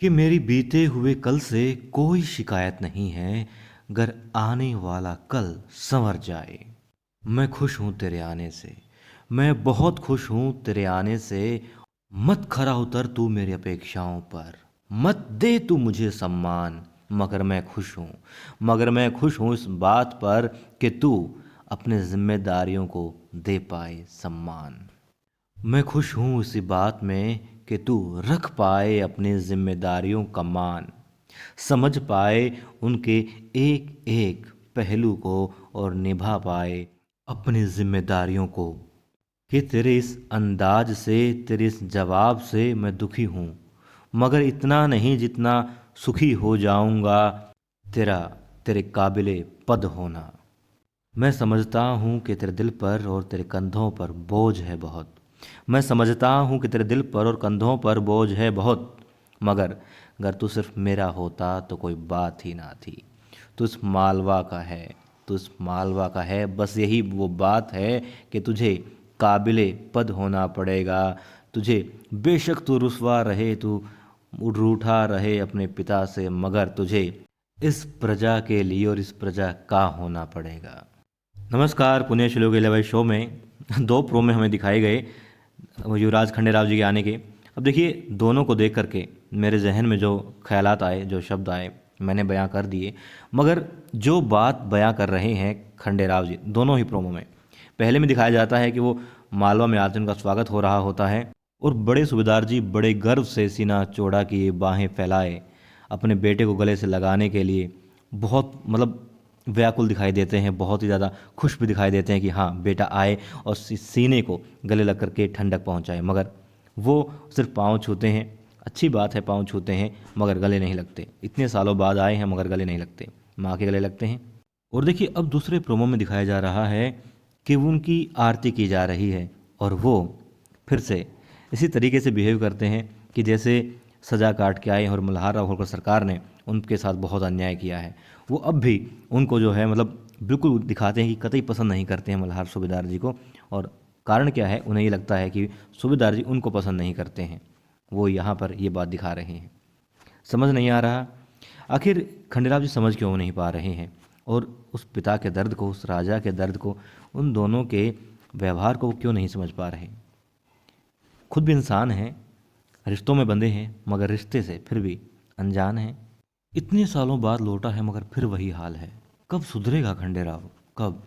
कि मेरी बीते हुए कल से कोई शिकायत नहीं है, गर आने वाला कल संवर जाए। मैं खुश हूँ तेरे आने से, मैं बहुत खुश हूँ तेरे आने से। मत खरा उतर तू मेरी अपेक्षाओं पर, मत दे तू मुझे सम्मान। मगर मैं खुश हूँ इस बात पर कि तू अपने जिम्मेदारियों को दे पाए सम्मान। मैं खुश हूँ इसी बात में कि तू रख पाए अपनी जिम्मेदारियों का मान, समझ पाए उनके एक एक पहलू को और निभा पाए अपनी जिम्मेदारियों को। कि तेरे इस अंदाज से, तेरे इस जवाब से मैं दुखी हूँ, मगर इतना नहीं जितना सुखी हो जाऊँगा तेरा तेरे काबिले पद होना। मैं समझता हूँ कि तेरे दिल पर और तेरे कंधों पर बोझ है बहुत। मैं समझता हूँ कि तेरे दिल पर और कंधों पर बोझ है बहुत, मगर अगर तू सिर्फ मेरा होता तो कोई बात ही ना थी। तू इस मालवा का है, तू इस मालवा का है, बस यही वो बात है कि तुझे काबिले पद होना पड़ेगा। तुझे बेशक तू रुसवा रहे, तू रूठा रहे अपने पिता से, मगर तुझे इस प्रजा के लिए और इस प्रजा का होना पड़ेगा। नमस्कार, पुण्य श्लोक 11 शो में दो प्रोमो हमें दिखाए गए युवराज खंडेराव जी के आने के। अब देखिए, दोनों को देख करके मेरे जहन में जो ख्यालात आए, जो शब्द आए, मैंने बयां कर दिए। मगर जो बात बयां कर रहे हैं खंडेराव जी दोनों ही प्रोमो में, पहले में दिखाया जाता है कि वो मालवा में आते उनका स्वागत हो रहा होता है और बड़े सूबेदार जी बड़े गर्व से सीना चौड़ा किए, बाहें फैलाए, अपने बेटे को गले से लगाने के लिए बहुत व्याकुल दिखाई देते हैं, बहुत ही ज़्यादा खुश भी दिखाई देते हैं कि हाँ बेटा आए और सीने को गले लग करके ठंडक पहुंचाए। मगर वो सिर्फ पाँव छूते हैं। अच्छी बात है, पाँव छूते हैं मगर गले नहीं लगते। इतने सालों बाद आए हैं मगर गले नहीं लगते, माँ के गले लगते हैं। और देखिए, अब दूसरे प्रोमो में दिखाया जा रहा है कि वो उनकी आरती की जा रही है और वो फिर से इसी तरीके से बिहेव करते हैं कि जैसे सज़ा काट के आए और मल्हार राव होलकर सरकार ने उनके साथ बहुत अन्याय किया है। वो अब भी उनको जो है बिल्कुल दिखाते हैं कि कतई पसंद नहीं करते हैं मल्हार सूबेदार जी को। और कारण क्या है, उन्हें ये लगता है कि सूबेदार जी उनको पसंद नहीं करते हैं। वो यहाँ पर ये बात दिखा रहे हैं। समझ नहीं आ रहा आखिर खंडेराव जी समझ क्यों नहीं पा रहे हैं, और उस पिता के दर्द को, उस राजा के दर्द को, उन दोनों के व्यवहार को क्यों नहीं समझ पा रहे। खुद भी इंसान हैं, रिश्तों में बंधे हैं, मगर रिश्ते से फिर भी अनजान हैं। इतने सालों बाद लौटा है मगर फिर वही हाल है। कब सुधरेगा खंडेराव, कब?